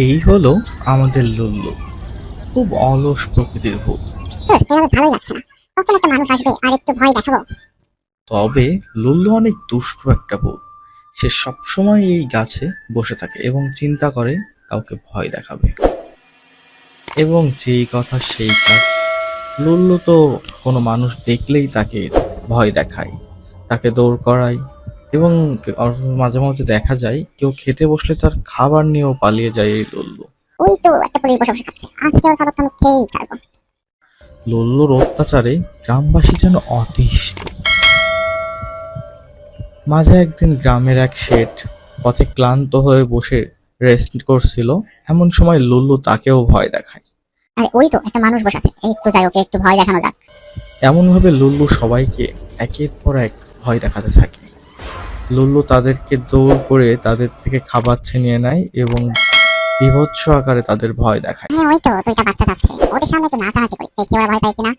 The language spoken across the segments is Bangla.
এই হলো আমাদের লুল্লু, খুব অলস প্রকৃতির ভূত। এভাবে ভালোই লাগছে না। কখন একটা মানুষ আসবে আর একটু ভয় দেখাবো। তবে লুল্লু অনেক দুষ্টু একটা ভূত। সে সবসময় এই গাছে বসে থাকে এবং চিন্তা করে কাউকে ভয় দেখাবে। এবং যেই কথা সেই কাজ। লুল্লু তো কোনো মানুষ দেখলেই তাকে ভয় দেখায়, তাকে দৌড় করায় এবং মাঝে মাঝে দেখা যায় কেউ খেতে বসলে তার খাবার নিয়েও পালিয়ে যায় এই লুল্লু। ওই তো একটা পুলিশ বসে বসে খাচ্ছে, আজকে ওর খাবার তো আমি খেয়েই ছাড়বো। লুল্লুর অত্যাচারে গ্রামবাসী যেন অতিষ্ঠ। মাঝে একদিন গ্রামের এক শেঠ পথে ক্লান্ত হয়ে বসে রেস্ট করছিল। এমন সময় লুল্লু তাকেও ভয় দেখায়। আরে ওই তো একটা মানুষ বসে আছে, একটু যাই ওকে একটু ভয় দেখানো যাক। এমনভাবে লুল্লু সবাইকে একের পর এক ভয় দেখাতে থাকে। লুল্লু তাদেরকে দৌড় করে তাদের থেকে খাবার ছিনিয়ে নেয় এবং বীভৎস আকারে তাদের ভয় দেখায়। হ্যাঁ ওই তো দুইটা বাচ্চা যাচ্ছে, ওদের সামনে একটু নাচানাচি করি, দেখি ওরা ভয় পায় কিনা।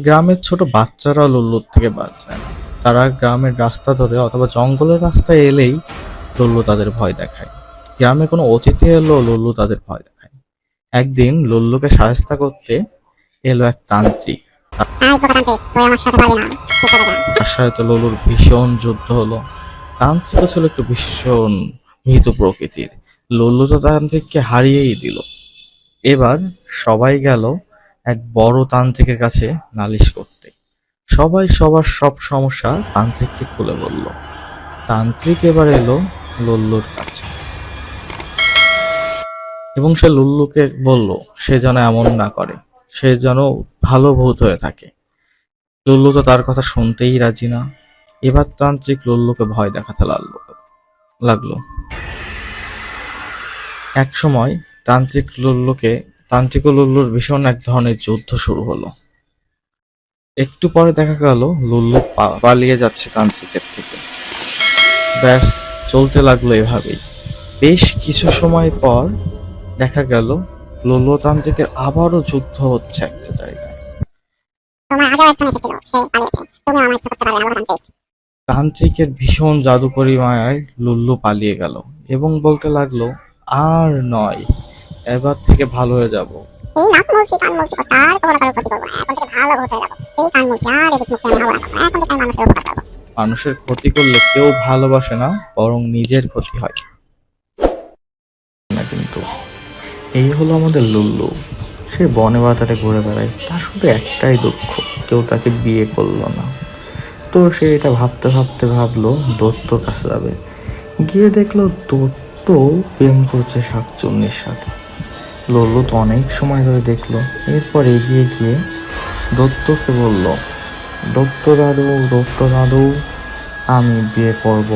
গ্রামের ছোট বাচ্চারা লুল্লুর থেকে বাঁচায় না। তারা গ্রামের রাস্তা ধরে অথবা জঙ্গলের রাস্তায় এলেই লুল্লু তাদের ভয় দেখায়। গ্রামে কোনো অতিথি এলো লুল্লু তাদের ভয় দেখায়। একদিন লুল্লুকে শায়েস্তা করতে এলো এক তান্ত্রিক। আয় প্রকান্তে, তুই আমার সাথে পারবি না, তুই চলে যা। তার সাথে তো লুল্লুর ভীষণ যুদ্ধ হলো। তান্ত্রিক ছিল একটু ভীষণ ভীতু প্রকৃতির। লুল্লু তো তান্ত্রিককে হারিয়েই দিল। এবার সবাই গেল এক বড় তান্ত্রিকের কাছে নালিশ করতে। সবাই সবার সব সমস্যা তান্ত্রিককে খুলে বলল। তান্ত্রিক এবার এলো লুল্লুর কাছে এবং সে লুল্লুকে বলল সে যেন এমন না করে, সে যেন ভালো ভূত হয়ে থাকে। লুল্লু তো তার কথা শুনতেই রাজি না। এবার তান্ত্রিক লুল্লুকে ভয় দেখাতে লাগলো। এক সময় তান্ত্রিক ও লুল্লুর ভীষণ এক ধরনের যুদ্ধ শুরু হলো। একটু পরে দেখা গেল লুল্লু পালিয়ে যাচ্ছে তান্ত্রিকের থেকে। ব্যাস চলতে লাগলো এভাবেই। বেশ কিছু সময় পর দেখা গেল লুল্লু তান্ত্রিকের আবারও যুদ্ধ হচ্ছে একটা জায়গায়। তোমার আগেও একজন এসেছিল, সে পালিয়েছে, তুমি আমার ইচ্ছা করতে পারবে না তান্ত্রিক। তান্ত্রিকের ভীষণ জাদুকরি মায়ায় লুল্লু পালিয়ে গেল এবং বলতে লাগলো আর নয়, এবার থেকে ভালো হয়ে যাব। এই নাক মুলছি কান মুলছি তার কোনো কারোর ক্ষতি করবো না, এখন থেকে ভালো ভূত হয়ে যাবো। এই কান মুলছি আর এদিক মুখে আমি হাওয়া রাখবো, এখন থেকে আমি মানুষের উপকার করবো। মানুষের ক্ষতি করলে কেউ ভালোবাসে না, বরং নিজের ক্ষতি হয় না। কিন্তু এই হলো আমাদের লুল্লু। সে বনে বাজারে ঘুরে বেড়ায়, তার শুধু একটাই দুঃখ, কেউ তাকে বিয়ে করলো না। তো সে এটা ভাবতে ভাবতে ভাবলো দত্তর কাছে যাবে। গিয়ে দেখলো দত্ত প্রেম করছে শাকচুন্নির সাথে। লুল্লু তো অনেক সময় ধরে দেখলো। এরপর এগিয়ে গিয়ে দত্তকে বলল, দত্ত দাদু আমি বিয়ে করব।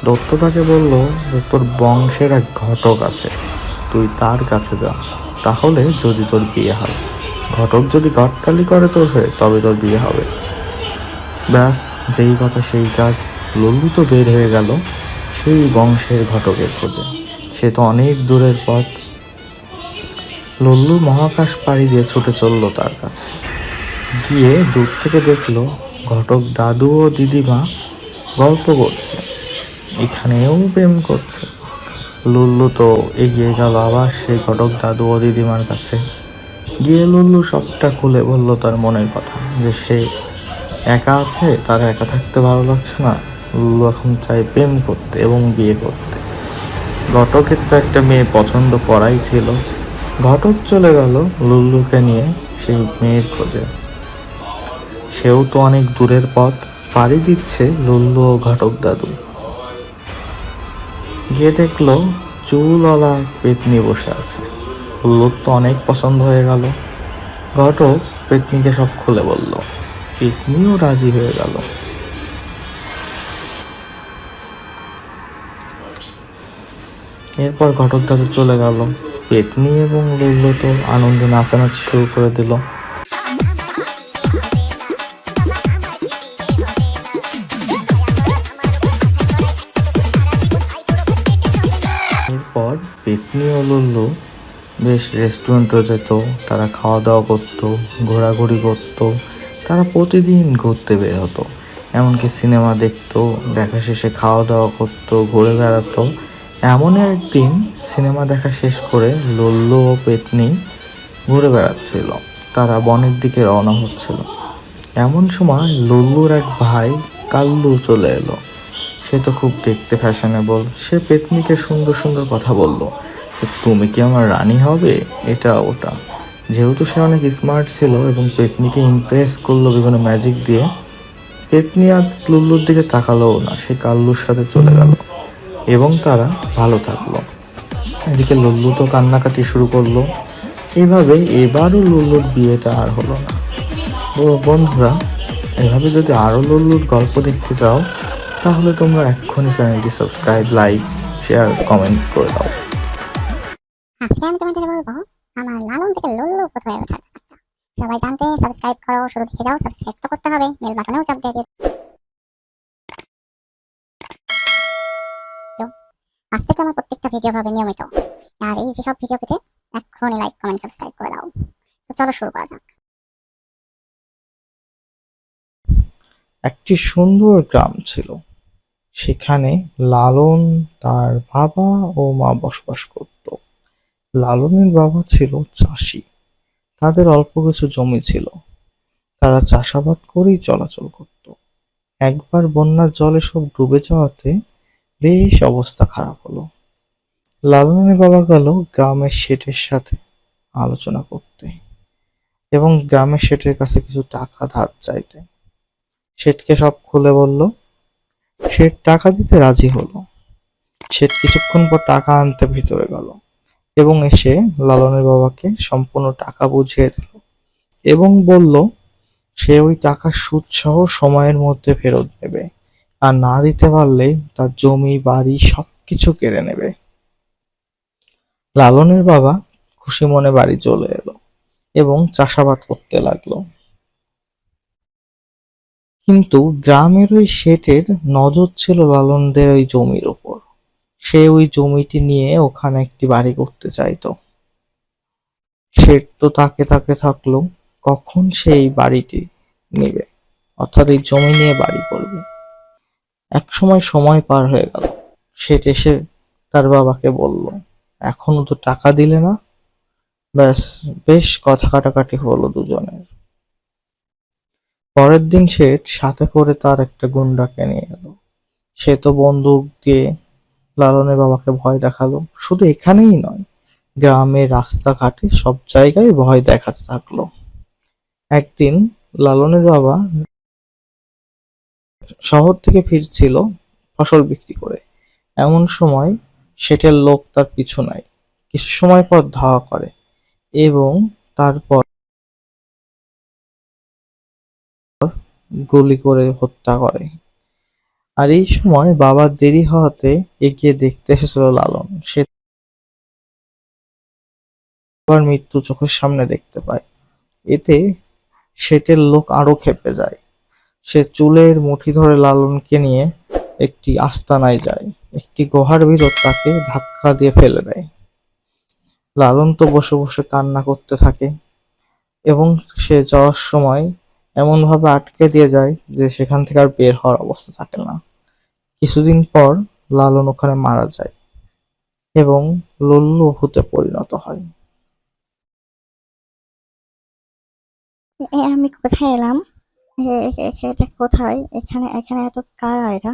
দত্ত তাকে বলল, তোর বংশের এক ঘটক আছে, তুই তার কাছে যা, তাহলে যদি তোর বিয়ে হয়। ঘটক যদি গটকালি করে তোর হয়ে, তবে তোর বিয়ে হবে। ব্যাস যেই কথা সেই কাজ। লুল্লু তো বের হয়ে গেল সেই বংশের ঘটকের খোঁজে। সে তো অনেক দূরের পথ। লুল্লু মহাকাশ পাড়ি দিয়ে ছুটে চলল তার কাছে। গিয়ে দূর থেকে দেখলো ঘটক দাদু ও দিদিমা গল্প করছে, এখানেও প্রেম করছে। লুল্লু তো এগিয়ে গেল আবার সেই ঘটক দাদু ও দিদিমার কাছে। গিয়ে লুল্লু সবটা খুলে বলল তার মনের কথা, যে সে একা আছে, তার একা থাকতে ভালো লাগছে না। লুল্লু এখন চায় প্রেম করতে এবং বিয়ে করতে। ঘটকের তো একটা মেয়ে পছন্দ করাই ছিল। ঘটক চলে গেল লুল্লুকে নিয়ে সেই মেয়ের খোঁজে। সেও তো অনেক দূরের পথ পাড়ি দিচ্ছে লুল্লু ও ঘটক দাদু। গিয়ে দেখলো চুলওয়ালা পেতনি বসে আছে। লুল্লুর তো অনেক পছন্দ হয়ে গেল। ঘটক পেতনিকে সব খুলে বলল, পেতনিও রাজি হয়ে গেল। এরপর ঘটক দাদু চলে গেল। পেতনি এবং লুল্লু তো আনন্দে নাচানাচি শুরু করে দিল। এরপর পেতনি ও লুল্লু বেশ রেস্টুরেন্টে যেত, তারা খাওয়া দাওয়া করতো, ঘোরাঘুরি করতো। তারা প্রতিদিন ঘুরতে বের হতো। এমনকি সিনেমা দেখতো, দেখা শেষে খাওয়া দাওয়া করতো, ঘুরে বেড়াতো। এমনই একদিন সিনেমা দেখা শেষ করে লল্লু ও পেতনি ঘুরে বেড়াচ্ছিল। তারা বনের দিকে রওনা হচ্ছিল। এমন সময় লল্লুর এক ভাই কাল্লু চলে এলো। সে তো খুব দেখতে ফ্যাশনেবল। সে পেতনিকে সুন্দর সুন্দর কথা বলল, তুমি কি আমার রানী হবে, এটা ওটা। যেহেতু সে অনেক স্মার্ট ছিল এবং পেতনিকে ইমপ্রেস করলো বিভিন্ন ম্যাজিক দিয়ে, পেতনি আর লুল্লুর দিকে তাকালোও না। সে কাল্লুর সাথে চলে গেল এবং তারা ভালো থাকলো। এদিকে লুল্লু তো কান্নাকাটি শুরু করলো। এইভাবে এবারও লুল্লুর বিয়েটা আর হলো না। তো বন্ধুরা, এভাবে যদি আরও লুল্লুর গল্প দেখতে চাও তাহলে তোমরা এক্ষুনি চ্যানেলটি সাবস্ক্রাইব, লাইক, শেয়ার, কমেন্ট করে দাও। আজকে আমি তোমাদের বলবো আমার লালন থেকে লল্লু কোথায় ওঠার ব্যাপারটা। সবাই জানতে সাবস্ক্রাইব করো, শুধু দেখে যাও, সাবস্ক্রাইব তো করতে হবে, বেল বাটনেও চাপ দিয়ে দিও। আজ থেকে আমার প্রত্যেকটা ভিডিও হবে নিয়মিত, আর এই সব ভিডিও পেতে এক্ষুনি লাইক, কমেন্ট, সাবস্ক্রাইব করে দাও। তো চলো শুরু করা যাক। একটি সুন্দর গ্রাম ছিল। সেখানে লালন, তার বাবা ও মা বসবাস করত। লালনের বাবা ছিল চাষি। তাদের অল্প কিছু জমি ছিল। তারা চাষাবাদ করেই চলাচল করত। একবার বন্যার জলে সব ডুবে যাওয়াতে বেশ অবস্থা খারাপ হলো। লালনের বাবা গেল গ্রামের শেঠের সাথে আলোচনা করতে এবং গ্রামের শেঠের কাছে কিছু টাকা ধার চাইতে। শেঠকে সব খুলে বলল। শেঠ টাকা দিতে রাজি হলো। শেঠ কিছুক্ষণ পর টাকা আনতে ভিতরে গেল এবং এসে লালনের বাবাকে সম্পূর্ণ টাকা বুঝিয়ে দিল এবং বলল সে ওই টাকা সুদ সহ সময়ের মধ্যে ফেরত দেবে, আর না দিতে পারলে তার জমি বাড়ি সবকিছু কেড়ে নেবে। লালনের বাবা খুশি মনে বাড়ি চলে এলো এবং চাষাবাদ করতে লাগলো। কিন্তু গ্রামের ওই শেঠের নজর ছিল লালনদের ওই জমির ওপর। সে ওই জমিটি নিয়ে ওখানে একটি বাড়ি করতে চাইতো। শেঠ তো তাকে তাকে থাকলো কখন সে এই বাড়িটি নেবে, অর্থাৎ এই জমি নিয়ে বাড়ি করবে। এক সময় পার হয়ে গেল। শেঠ এসে তার বাবাকে বলল, এখনো তো টাকা দিলে না। ব্যাস, বেশ কথা কাটাকাটি হলো দুজনের। পরের দিন শেঠ সাথে করে তার একটা গুন্ডাকে নিয়ে এলো। সে তো বন্দুক দিয়ে লালনের বাবাকে ভয় দেখালো। শুধু এখানেই নয়, গ্রামের রাস্তাঘাটে সব জায়গায় ভয় দেখাতে থাকলো। একদিন লালনের বাবা শহর থেকে ফিরছিল ফসল বিক্রি করে। এমন সময় শেঠের লোক তার পিছু নেয়। কিছু সময় পর ধাওয়া করে এবং তারপর গুলি করে হত্যা করে। আর এই সময় বাবার দেরি হওয়াতে এগিয়ে দেখতে এসেছিল লালন। সে বাবার মৃত্যু চোখের সামনে দেখতে পায়। এতে শেঠের লোক আরো ক্ষেপে যায়। সে চুলের মুঠি ধরে লালনকে নিয়ে একটি আস্তানায় যায়। একটি গুহার ভিতর তাকে ধাক্কা দিয়ে ফেলে দেয়। লালন তো বসে বসে কান্না করতে থাকে এবং সে যাওয়ার সময় এমনভাবে আটকে দিয়ে যায় যে সেখান থেকে আর বের হওয়ার অবস্থা থাকে না। কিছুদিন পর লালন ওখানে মারা যায় এবং লল্লু ভূতে পরিণত হয়। আমি কোথায় এলাম? এটা কোথায়? এখানে এখানে এত কারা এরা?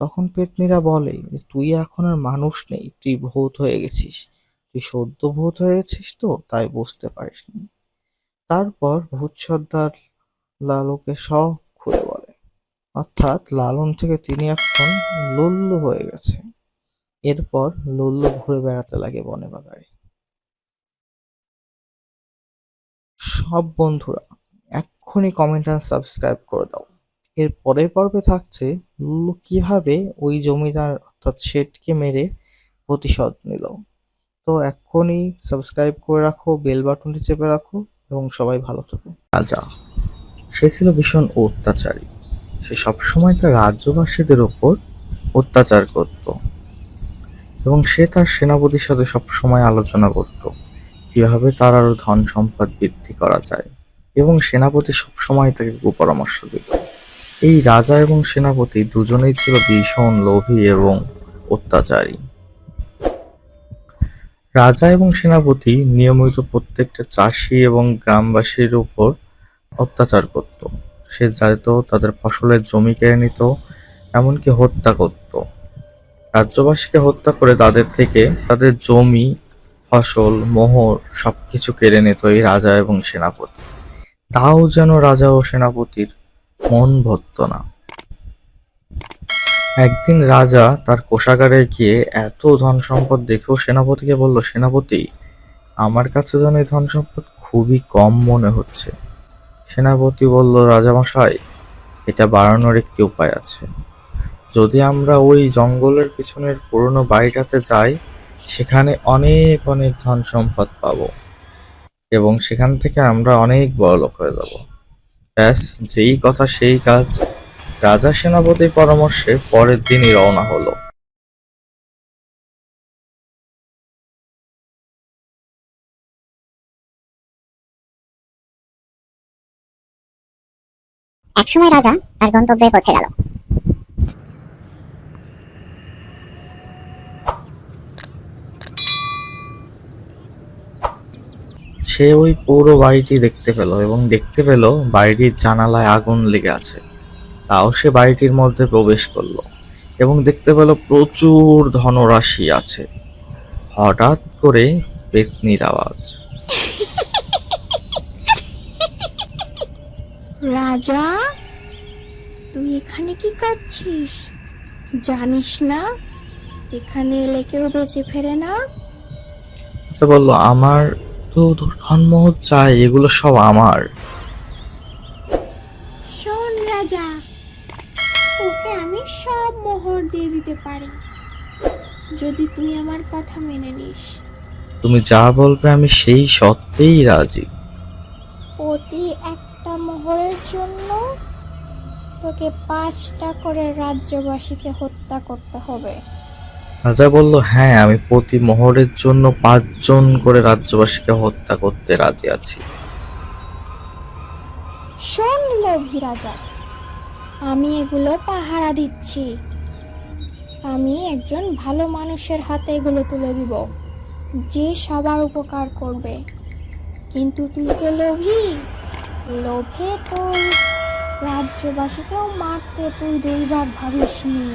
তখন পেত্নীরা বলে যে, তুই এখন আর মানুষ নেই, তুই ভূত হয়ে গেছিস। তুই সদ্য ভূত হয়ে গেছিস তো তাই বুঝতে পারিসনি। তারপর ভূত সর্দার লালুকে সব খুলে বলে। অর্থাৎ লালন থেকে তিনি এখন লল্লু হয়ে গেছে। এরপর লল্লু ঘুরে বেড়াতে লাগে বনে বাগানে। সব বন্ধুরা এক্ষুনি কমেন্ট আর সাবস্ক্রাইব করে দাও। এর পরের পর্বে থাকছে লুল্লু কিভাবে ওই জমিদার অর্থাৎ শেঠকে মেরে প্রতিশোধ নিল। তো এক্ষুনি সাবস্ক্রাইব করে রাখো, বেল বাটনটি চেপে রাখো এবং সবাই ভালো থাকো। রাজা, সে ছিল ভীষণ অত্যাচারী। সে সবসময় তার রাজ্যবাসীদের ওপর অত্যাচার করত এবং সে তার সেনাপতির সাথে সবসময় আলোচনা করত কিভাবে তার আরো ধন সম্পদ বৃদ্ধি করা যায় এবং সেনাপতি সবসময় তাকে কুপরামর্শ দিত। এই রাজা এবং সেনাপতি দুজনেই ছিল ভীষণ লোভী এবং অত্যাচারী। রাজা এবং সেনাপতি নিয়মিত প্রত্যেকটা চাষি এবং গ্রামবাসীর উপর অত্যাচার করত। সে যেত তাদের ফসলের জমি কেড়ে নিত, এমনকি হত্যা করত। রাজ্যবাসীকে হত্যা করে তাদের থেকে তাদের জমি, ফসল, মোহর সবকিছু কেড়ে নিত এই রাজা এবং সেনাপতি। তাও যেন রাজা ও সেনাপতির মন ভরত না। একদিন রাজা তার কোষাগারে গিয়ে এত ধন সম্পদ দেখেও সেনাপতিকে বলল, সেনাপতি, আমার কাছে যেন এই ধন সম্পদ খুবই কম মনে হচ্ছে। সেনাপতি বলল, রাজামশাই, এটা বাড়ানোর একটি উপায় আছে। যদি আমরা ওই জঙ্গলের পিছনের পুরনো বাড়িটাতে যাই, সেখানে অনেক অনেক ধন সম্পদ পাবো এবং সেখান থেকে আমরা অনেক বড়লোক হয়ে যাব। ব্যাস, যেই কথা সেই কাজ। রাজা সেনাপতির পরামর্শে পরের দিনই রওনা হলো। একসময় রাজা তার গন্তব্যে পৌঁছে গেল। সে ওই পুরো বাড়িটি দেখতে পেল এবং দেখতে পেল বাড়িটির জানালায় আগুন লেগে আছে। তাও সে বাড়িটির মধ্যে প্রবেশ করলো এবং দেখতে পেল প্রচুর ধনরাশি আছে। হঠাৎ করে পেতনির আওয়াজ। রাজা, তুই এখানে কি করছিস? জানিস না এখানে এলে কেউ বেঁচে ফেরে না? আচ্ছা, বললো, আমার তো ধনমোহর চাই, এগুলো সব আমার। শোন রাজা, তোকে আমি সব মোহর দিয়ে দিতে পারি যদি তুই আমার কথা মেনে নিস। তুমি যা বলবে আমি সেই সত্যিই রাজি। প্রতি একটা মোহরের জন্য তোকে 5টা করে রাজ্যবাসীকে হত্যা করতে হবে। রাজা বলল, হ্যাঁ, আমি প্রতি মোহরের জন্য 5 জন করে রাজ্যবাসীকে হত্যা করতে রাজি আছি। শোন লোভী রাজা, আমি এগুলো পাহারা দিচ্ছি। আমি একজন ভালো মানুষের হাতে এগুলো তুলে দিব, যে সবার উপকার করবে। কিন্তু তুই তো লোভী, লোভে তোর রাজ্যবাসীকেও মারতে তুই 2বার ভাবিসনি।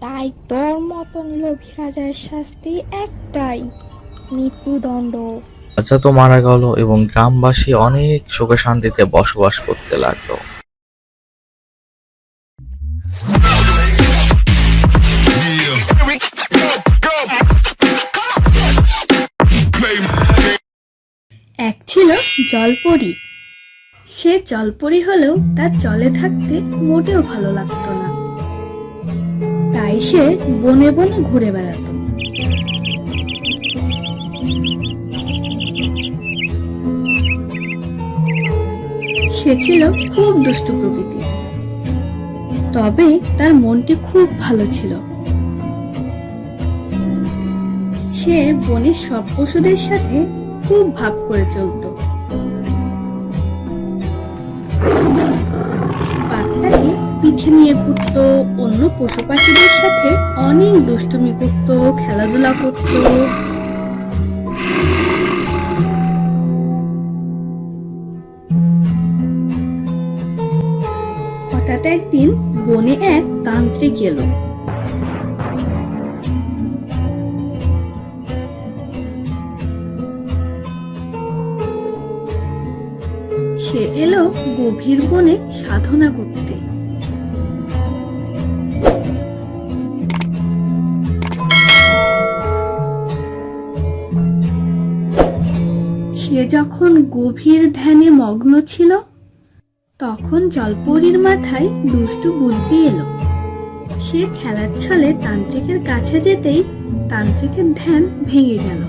তাই তোর মতন লোভী রাজার শাস্তি একটাই, মৃত্যুদণ্ড। রাজা তো মারা গেল এবং গ্রামবাসী অনেক সুখে শান্তিতে বসবাস করতে লাগলো। এক ছিল জলপরি। সে জলপরি হলেও তার জলে থাকতে মোটেও ভালো লাগতো না। তাই সে বনে বনে ঘুরে বেড়াতো। সে ছিল খুব দুষ্টু প্রকৃতির, তবে তার মনটি খুব ভালো ছিল। সে বনের সব পশুদের সাথে খুব ভাব করে চলতো। বাঘটাকে পিঠে নিয়ে ঘুরতো, অন্য পশু পাখিদের সাথে অনেক দুষ্টুমি করত, খেলাধুলা করত। হঠাৎ একদিন বনে এক তান্ত্রিক এলো। সে এলো গভীর বনে সাধনা করতে। সে যখন গভীর ধ্যানে মগ্ন ছিল, তখন জলপরীর মাথায় দুষ্টু বুদ্ধি এলো। সে খেলার ছলে তান্ত্রিকের কাছে যেতেই তান্ত্রিকের ধ্যান ভেঙে গেল।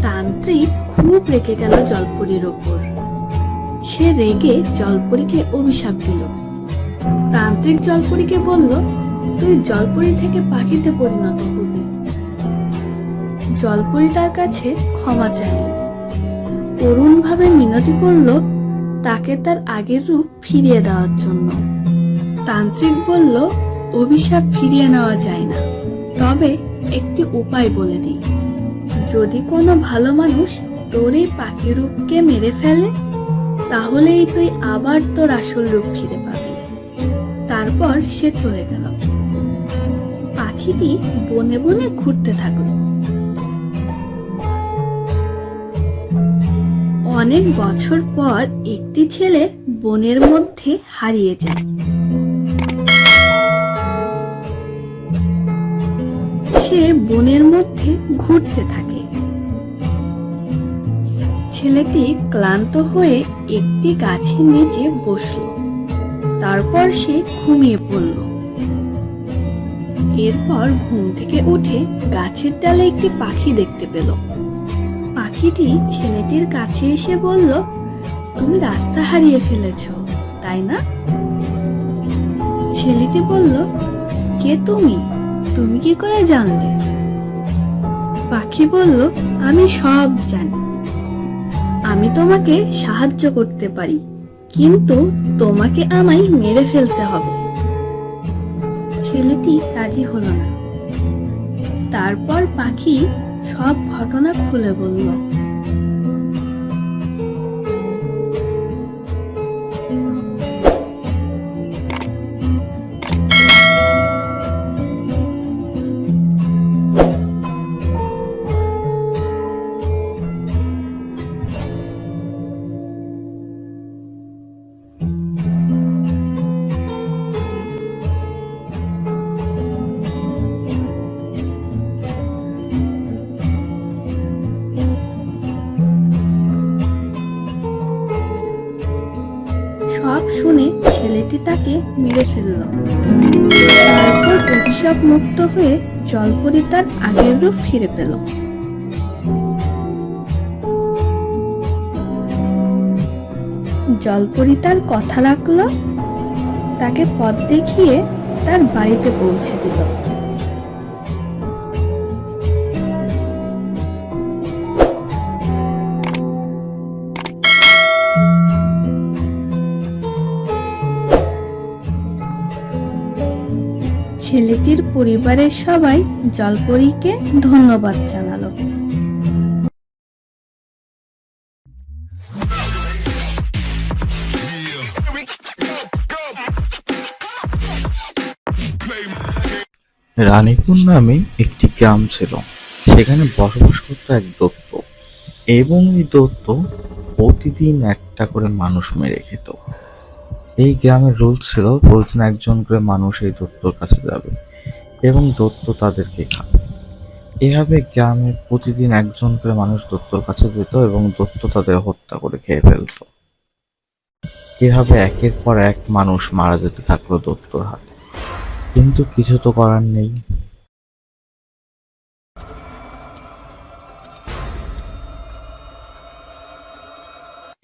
তান্ত্রিক খুব রেগে গেল জলপরীর ওপর। সে সে রেগে জলপরীকে অভিশাপ দিল। তান্ত্রিক জলপরীকে বলল, তুই জলপরী থেকে পাখিতে পরিণত হবি। জলপরী তার কাছে ক্ষমা চাইল, করুণভাবে মিনতি করল তাকে তার আগের রূপ ফিরিয়ে দেওয়ার জন্য। তান্ত্রিক বলল, অভিশাপ ফিরিয়ে নেওয়া যায় না, তবে একটি উপায় বলে দিই। যদি কোনো ভালো মানুষ তোর এই পাখি রূপকে মেরে ফেলে, তাহলেই তুই আবার তোর আসল রূপ ফিরে পাবি। তারপর সে চলে গেল। পাখিটি বনে বনে ঘুরতে থাকলো। অনেক বছর পর একটি ছেলে বনের মধ্যে হারিয়ে যায়। সে বনের মধ্যে ঘুরতে থাকে। ছেলেটি ক্লান্ত হয়ে একটি গাছের নিচে বসল। তারপর সে ঘুমিয়ে পড়ল। এরপর ঘুম থেকে উঠে গাছের ডালে একটি পাখি দেখতে পেল। পাখিটি ছেলেটির কাছে এসে বলল, তুমি রাস্তা হারিয়ে ফেলেছ, তাই না? ছেলেটি বলল, কে তুমি? তুমি কি করে জানলে? পাখি বলল, আমি সব জানি। আমি তোমাকে সাহায্য করতে পারি, কিন্তু তোমাকে আমায় মেরে ফেলতে হবে। ছেলেটি রাজি হলো না। তারপর পাখি সব ঘটনা খুলে বলল। সব শুনে ছেলেটি তাকে মেরে ফেলল। তারপর অভিশাপ মুক্ত হয়ে জলপরী তার আগের রূপ ফিরে পেল। জলপরী তার কথা রাখল, তাকে পথ দেখিয়ে তার বাড়িতে পৌঁছে দিল। ছেলেটির পরিবারের সবাই জলপরীকে ধন্যবাদ জানালো। রানীপুর নামে একটি গ্রাম ছিল। সেখানে বসবাস করত এক দৈত্য, এবং এই দৈত্য প্রতিদিন একটা করে মানুষ মেরে খেত। এই গ্রামের রুল ছিল, প্রতিদিন একজন করে মানুষ এই দৈত্যর কাছে যাবে এবং দৈত্য তাদেরকে খাবে। এভাবে গ্রামে প্রতিদিন একজন করে মানুষ দৈত্যর কাছে যেত এবং দৈত্য তাদের হত্যা করে খেয়ে ফেলত। এভাবে একের পর এক মানুষ মারা যেতে থাকলো দৈত্যর হাতে, কিন্তু কিছু তো করার নেই।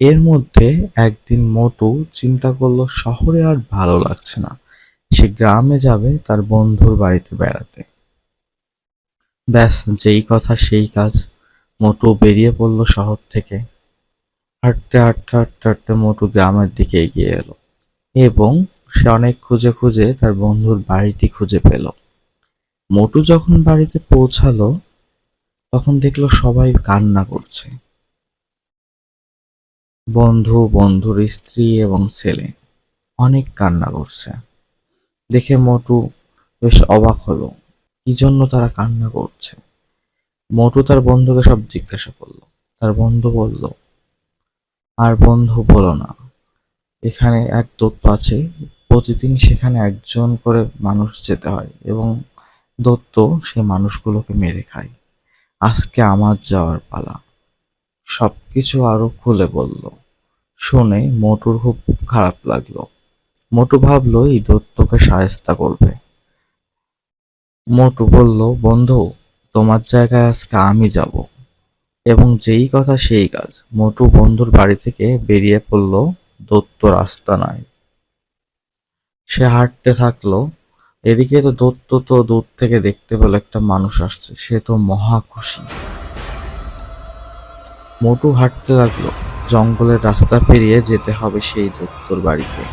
এর মধ্যে একদিন মোটু চিন্তা করলো শহরে আর ভালো লাগছে না, সে গ্রামে যাবে তার বন্ধুর বাড়িতে বেড়াতে। ব্যাস, যেই কথা সেই কাজ। মোটু বেরিয়ে পড়লো শহর থেকে। হাঁটতে হাঁটতে হাঁটতে হাঁটতে মোটু গ্রামের দিকে এগিয়ে এলো এবং সে অনেক খুঁজে খুঁজে তার বন্ধুর বাড়িটি খুঁজে পেল। মোটু যখন বাড়িতে পৌঁছালো তখন দেখলো সবাই কান্না করছে। বন্ধু, বন্ধুর স্ত্রী এবং ছেলে অনেক কান্না করছে। দেখে মোটু বেশ অবাক হলো, কি জন্য তারা কান্না করছে। মোটু তার বন্ধুকে সব জিজ্ঞাসা করলো। তার বন্ধু বলল, আর বন্ধু বলো না, এখানে এক দৈত্য আছে, প্রতিদিন সেখানে একজন করে মানুষ যেতে হয় এবং দৈত্য সে মানুষগুলোকে মেরে খায়। আজকে আমার যাওয়ার পালা। সবকিছু আরো খুলে বলল। শুনে মোটুর খুব খারাপ লাগলো। মোটু ভাবলো এই দৈত্যকে শায়েস্তা করবে। মোটু বলল, বন্ধু, তোমার জায়গায় আজকে আমি যাব। এবং যেই কথা সেই কাজ। মোটু বন্ধুর বাড়ি থেকে বেরিয়ে পড়ল দত্ত রাস্তা নাই। সে হাঁটতে থাকলো। এদিকে তো দত্ত তো দূর থেকে দেখতে পেল একটা মানুষ আসছে, সে তো মহা খুশি। মোটু হাঁটতে লাগলো। জঙ্গলের রাস্তা পেরিয়ে যেতে হবে সেই দত্তর বাড়িতে।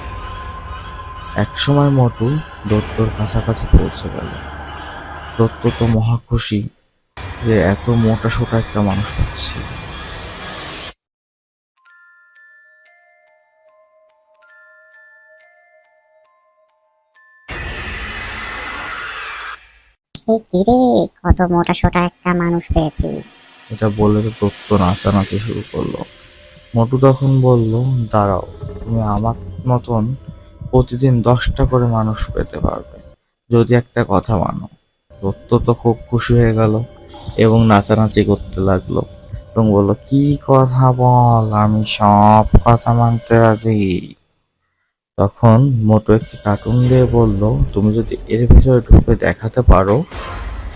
একসময় মোটু দত্তর কাছাকাছি পৌঁছে গেল। দত্ত তো মহা খুশি যে এত মোটা সোটা একটা মানুষ পাচ্ছি। এই কিরে, কত মোটা সোটা একটা মানুষ পেয়েছি। এটা বলে তো দত্ত নাচানাচি শুরু করলো। মোটু তখন বলল, দাঁড়াও, তুমি আমার মতন প্রতিদিন 10টা করে মানুষ পেতে পারবে যদি একটা কথা মানো। দত্ত তো খুব খুশি হয়ে গেল এবং নাচানাচি করতে লাগলো এবং বলল, কি কথা বল, আমি সব কথা মানতে রাজি। তখন মোটু একটি কার্টুন দিয়ে বলল, তুমি যদি এর ভিতরে ঢুকে দেখাতে পারো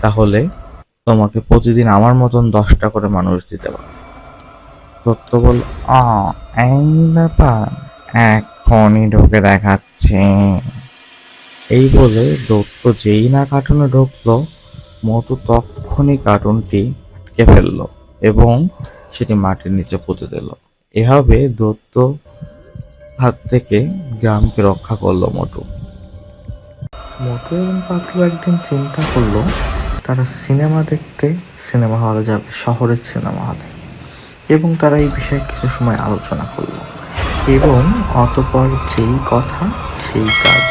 তাহলে তোমাকে প্রতিদিন আমার মতন 10টা করে মানুষ দিতে পারো। দত্ত বলল, এই ব্যাপার, এখনই ঢুকে দেখাচ্ছে। এই বলে দত্ত যেই না কার্টুনে ঢুকলো, মোটু তক্ষুনি কার্টুনটি আটকে ফেললো এবং সেটি মাটির নিচে পুঁতে দিল। এভাবে দত্ত হাত থেকে গ্রামকে রক্ষা করলো মোটু। মোটু এবং পাতলু একদিন চিন্তা করলো তারা সিনেমা দেখতে সিনেমা হলে যাবে, শহরের সিনেমা হলে, এবং তারা এই বিষয়ে কিছু সময় আলোচনা করলো এবং অতঃপর যেই কথা সেই কাজ।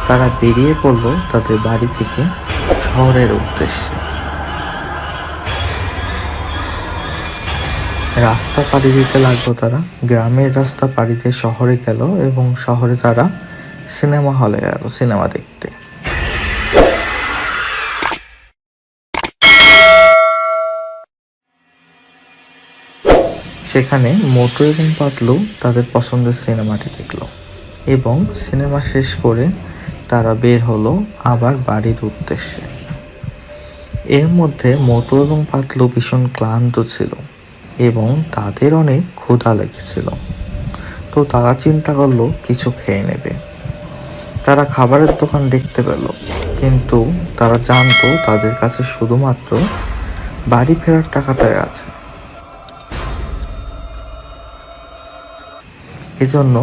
তারা বেরিয়ে পড়লো তাদের বাড়ি থেকে শহরের উদ্দেশ্যে। রাস্তা পাড়ি দিতে লাগলো তারা। গ্রামের রাস্তা পাড়ি দিয়ে শহরে গেল এবং শহরে তারা সিনেমা হলে গেল সিনেমা দেখতে। সেখানে মোটু এবং পাতলু তাদের পছন্দের সিনেমাটি দেখলো এবং সিনেমা শেষ করে তারা বের হলো আবার বাড়ির উদ্দেশ্যে। এর মধ্যে মোটু এবং পাতলু ভীষণ ক্লান্ত ছিল এবং তাদের অনেক ক্ষুধা লেগেছিল। তো তারা চিন্তা করলো কিছু খেয়ে নেবে। তারা খাবারের দোকান দেখতে পেল, কিন্তু তারা জানতো তাদের কাছে শুধুমাত্র বাড়ি ফেরার টাকাটাই আছে। এজন্য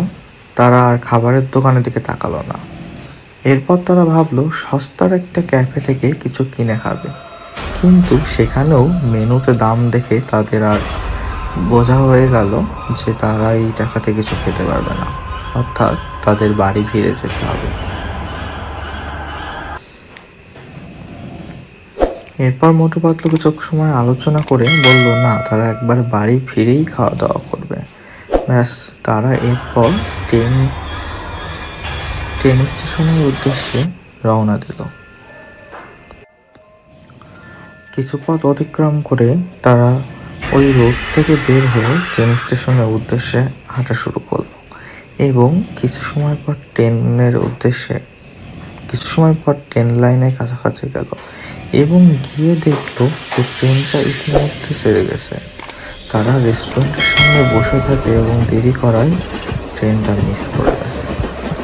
তারা আর খাবারের দোকানের দিকে তাকালো না। এরপর তারা ভাবলো সস্তার একটা ক্যাফে থেকে কিছু কিনে খাবে, কিন্তু সেখানেও মেনুতে দাম দেখে তাদের আর বোঝা হয়ে গেল যে তারা এই টাকাতে কিছু খেতে পারবে না, অর্থাৎ তাদের বাড়ি ফিরে যেতে হবে। এরপর মোটু পাতলু কিছু সময় আলোচনা করে বলল, না, তারা একবার বাড়ি ফিরেই খাওয়া দাওয়া করবে। ব্যাস, তারা এরপর ট্রেন স্টেশনের উদ্দেশ্যে রওনা দিল। কিছু পথ অতিক্রম করে তারা ওই রোড থেকে বের হয়ে ট্রেন স্টেশনের উদ্দেশ্যে হাঁটা শুরু করলো এবং কিছু সময় পর ট্রেন লাইনের কাছাকাছি গেল এবং গিয়ে দেখলো যে ট্রেনটা ইতিমধ্যে ছেড়ে গেছে। তারা রেস্টুরেন্টের সামনে বসে থাকে এবং দেরি করায় ট্রেনটা মিস করে গেছে।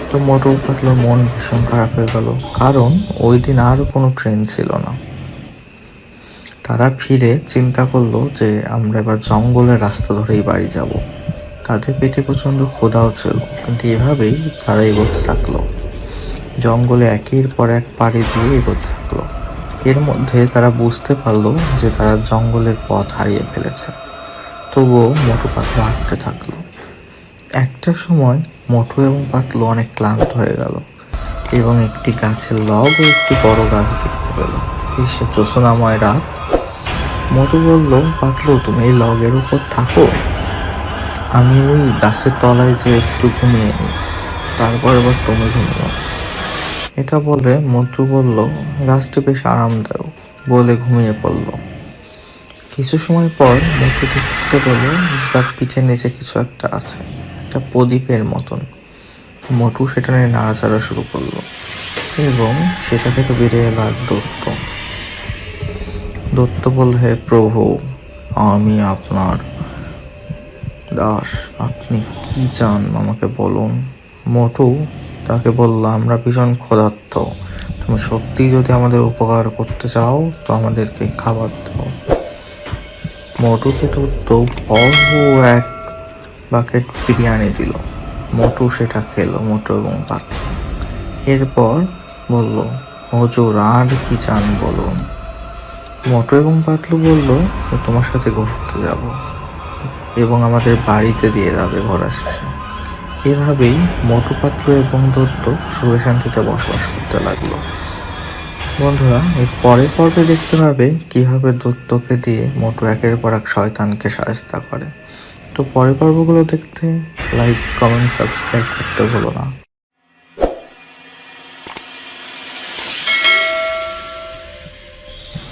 তো মোটু পাতলুর মন ভীষণ খারাপ হয়ে গেল, কারণ ওই দিন আর কোনো ট্রেন ছিল না। তারা ফিরে চিন্তা করলো যে আমরা এবার জঙ্গলের রাস্তা ধরেই বাড়ি যাব। তাদের পেটে প্রচণ্ড ক্ষুধাও ছিল, কিন্তু এভাবেই তারা এগোতে থাকলো। জঙ্গলে একের পর এক পাড়ি দিয়ে এগোতে থাকলো। এর মধ্যে তারা বুঝতে পারলো যে তারা জঙ্গলের পথ হারিয়ে ফেলেছে। তবুও মোটু পাতলু হাঁটতে থাকলো। একটা সময় মোটু এবং পাতলু অনেক ক্লান্ত হয়ে গেল এবং একটি গাছের লগ ও একটি বড় গাছ দেখতে পেল। গ্রীষ্ম জ্যোৎস্নাময় রাত। মোটু বলল, পাতলু, তুমি এই লগের উপর থাকো, আমি ওই গাছের তলায় যে একটু ঘুমিয়ে নিই, তারপর এবার তুমি ঘুমিও। এটা বলে মোটু বলল, গাছটি বেশ আরামদায়ক, বলে ঘুমিয়ে পড়ল। কিছু সময় পর মোটু দেখতে পেল যে তার পিঠের নিচে কিছু একটা আছে, একটা প্রদীপের মতন। মোটু সেটা নিয়ে নাড়াচাড়া শুরু করলো এবং সেটা থেকে বেরিয়ে এলো এক দৈত্য। দৈত্য বলল, হে প্রভু, আমি আপনার দাস, আপনি কি কি চান আমাকে বলুন। মোটু তাকে বলল, আমরা ভীষণ ক্ষুধার্ত, তুমি সত্যি যদি আমাদের উপকার করতে চাও তো আমাদেরকে খাবার দাও। মোটুকে তো বড় এক বাকেট বিরিয়ানি দিল। মোটু সেটা খেলো, মোটু এবং পাতলু। এরপর বলল, হুজুর আর কি চান বলুন। মোটু এবং পাতলু বলল, তোমার সাথে ঘুরতে যাব এবং আমাদের বাড়িতে দিয়ে যাবে ঘোরা শেষে। এভাবেই মোটু, পাতলু এবং দত্ত সুখে শান্তিতে বসবাস করতে লাগলো। বন্ধুরা, এই পরের পর্বে দেখতে পাবে কিভাবে দত্তকে দিয়ে মোটু একের পর এক শয়তানকে শায়েস্তা করে। তো পরের পর্বগুলো দেখতে লাইক, কমেন্ট, সাবস্ক্রাইব করতে ভুলো না।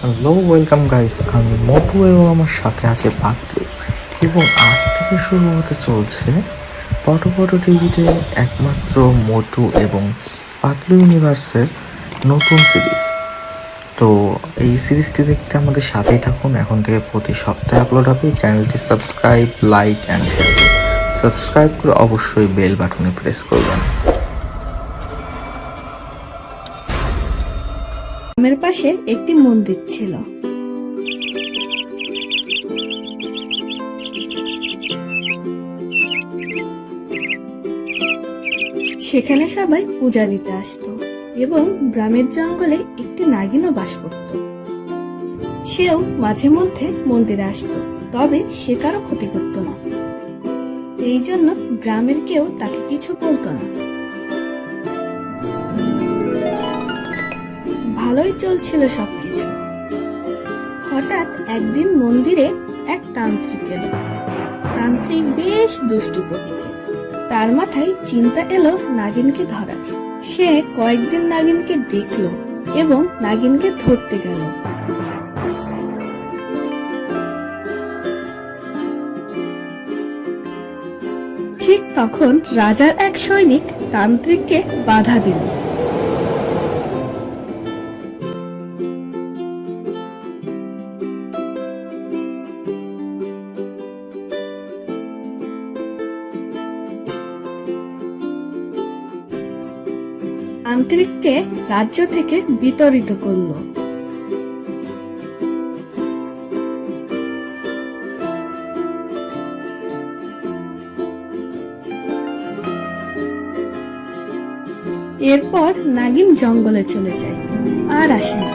হ্যালো, ওয়েলকাম গাইস, আমি মোটু এবং আমার সাথে আছে পাতলু, এবং আজ থেকে শুরু হতে চলছে পটো টিভিতে একমাত্র মোটু এবং পাতলু ইউনিভার্সের নতুন সিরিজ। তো এই সিরিজটি দেখতে আমাদের সাথেই থাকুন। এখন থেকে প্রতি সপ্তাহে আপলোড হবে। চ্যানেলটি subscribe, like and share. Subscribe করে অবশ্যই বেল বাটনে প্রেস করবেন। গ্রামের পাশে একটি মন্দির ছিল। সেখানে সবাই পূজা দিতে আসতো এবং গ্রামের জঙ্গলে একটি নাগিনও বাস করত। সেও মাঝে মধ্যে মন্দিরে আসতো, তবে সে কারো ক্ষতি করতো না। এই জন্য গ্রামের কেউ তাকে কিছু বলতো না। ভালোই চলছিল সবকিছু। হঠাৎ একদিন মন্দিরে এক তান্ত্রিক এলো। তান্ত্রিক বেশ দুষ্টু প্রকৃতির। তার মাথায় চিন্তা এলো নাগিনকে ধরার। সে কয়েকদিন নাগিনকে দেখলো এবং নাগিনকে ধরতে গেল। ঠিক তখন রাজার এক সৈনিক তান্ত্রিককে বাধা দিল। তান্ত্রিককে রাজ্য থেকে বিতাড়িত করল। এরপর নাগিন জঙ্গলে চলে যায়, আর আসে না।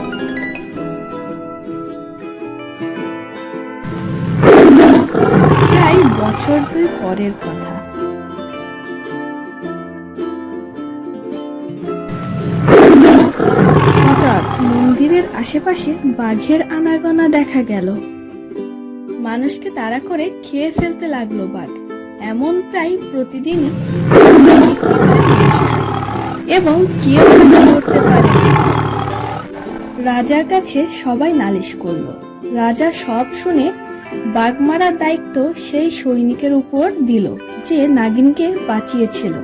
প্রায় বছর 2 পরের কথা। হঠাৎ মন্দিরের আশেপাশে বাঘের আনাগোনা দেখা গেল। মানুষকে তাড়া করে খেয়ে ফেলতে লাগলো বাঘ। এমন প্রায় প্রতিদিনই মানুষ খায় এবং কেউ ধরতে পারে না। রাজার কাছে সবাই নালিশ করলো। রাজা সব শুনে বাঘ মারার দায়িত্ব সেই সৈনিকের উপর দিল যে নাগিনকে বাঁচিয়েছিল।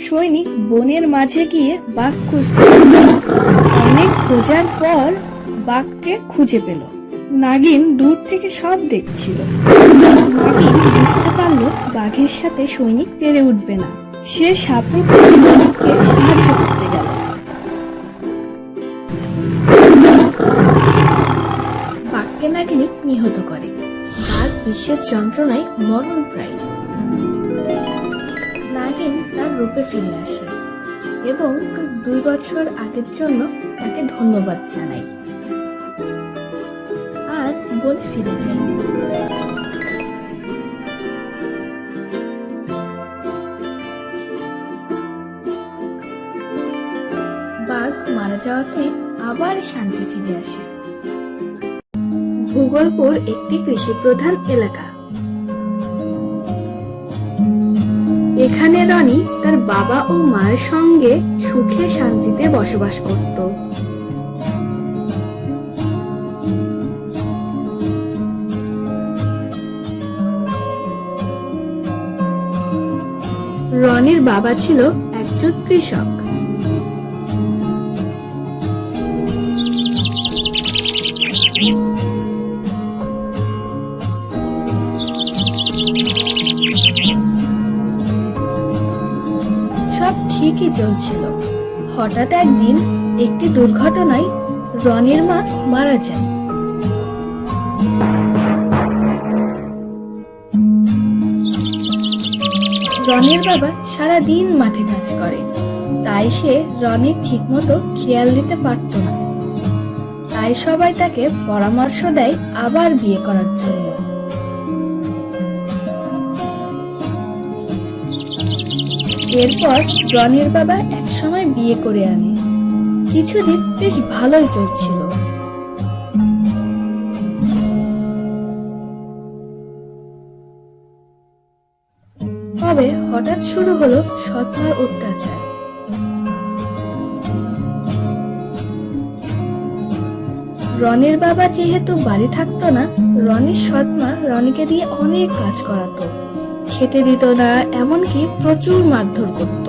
সৈনিক বনের মাঝে গিয়ে বাঘ খুঁজতে লাগলো। অনেক খোঁজার পর বাঘকে খুঁজে পেল। নাগিন দূর থেকে সব দেখছিল। নাগিন বুঝতে পারলো বাঘের সাথে সৈনিক পেরে উঠবে না। সে সাপরূপে সৈনিককে সাহায্য করতে গেল। বাঘকে নাগিনী নিহত করে। বাঘ বিশ্বের যন্ত্রণায় মরণপ্রায়। নাগিন তার রূপে ফিরে আসে এবং 2 বছর আগের জন্য তাকে ধন্যবাদ জানাই আর বনে ফিরে যাই। বাঘ মারা যাওয়াতে আবার শান্তি ফিরে আসে। ভূগোলপুর একটি কৃষি প্রধান এলাকা। এখানে রনি তার বাবা ও মায়ের সঙ্গে সুখে শান্তিতে বসবাস করত। রনির বাবা ছিল একজন কৃষক। ঠিকই চলছিল। হঠাৎ একদিন একটি দুর্ঘটনায় রনির মা মারা যায়। রনির বাবা সারা দিন মাঠে কাজ করে, তাই সে রনির ঠিকমতো খেয়াল দিতে পারত না। তাই সবাই তাকে পরামর্শ দেয় আবার বিয়ে করার জন্য। এরপর রনির বাবা একসময় বিয়ে করে আনে। কিছুদিন বেশ ভালোই চলছিল। তবে হঠাৎ শুরু হলো সৎমার অত্যাচার। রনির বাবা যেহেতু বাড়ি থাকতো না, রনির সৎমা রনিকে দিয়ে অনেক কাজ করাতো, খেতে দিত না, এমনকি প্রচুর মারধর করত।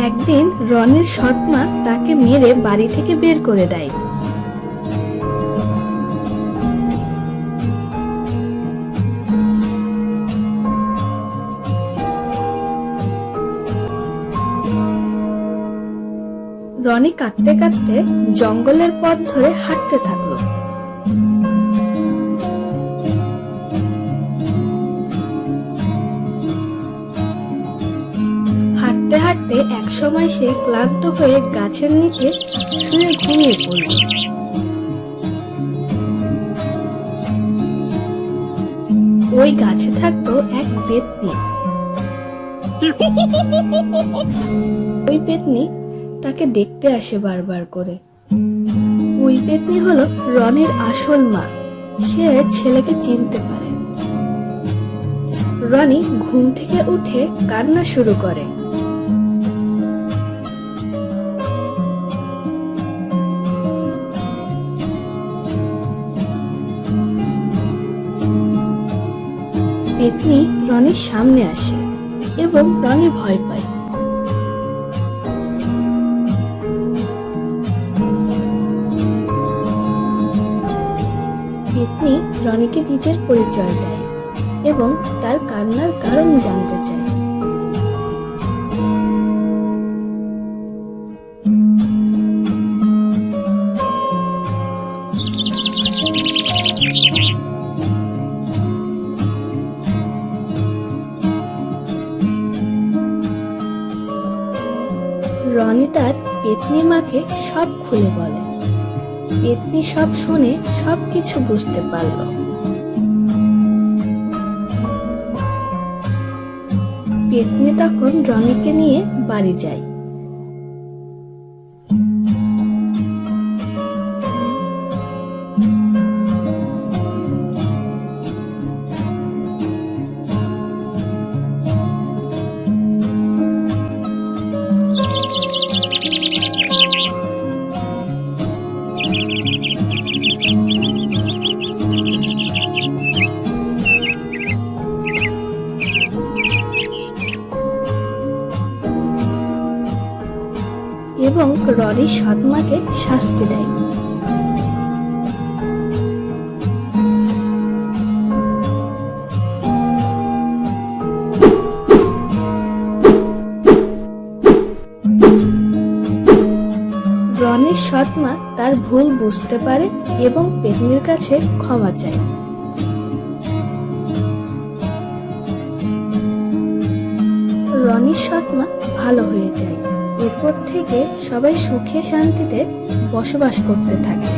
একদিন রনির সৎমা তাকে মেরে বাড়ি থেকে বের করে দেয়। রনি কাঁদতে কাঁদতে জঙ্গলের পথ ধরে হাঁটতে থাকলো। হাঁটতে হাঁটতে একসময় সে ক্লান্ত হয়ে গাছের নিচে শুয়ে ঘুমিয়ে পড়ল। ওই গাছে থাকতো এক পেতনি। ওই পেতনি তাকে দেখতে আসে বারবার করে। ওই পেতনি হলো রনির আসল মা। সে ছেলেকে চিনতে পারে। রনি ঘুম থেকে উঠে কান্না শুরু করে। পেতনি রনির সামনে আসে এবং রনি ভয় পায়। পেতনি রনিকে নিজের পরিচয় দেয় এবং তার কান্নার কারণ জানতে চায়। রনি তার পেতনি মাকে সব খুলে বলে। পেতনি সব শুনে সবকিছু বুঝতে পারল। পেতনি তখন রনিকে নিয়ে বাড়ি যায়। এবং রনির সৎমাকে শাস্তি দেয়। রনির সৎমা তার ভুল বুঝতে পারে এবং পেতনির কাছে ক্ষমা চায়। রনির সৎমা ভালো হয়ে যায়। এরপর থেকে সবাই সুখে শান্তিতে বসবাস করতে থাকে।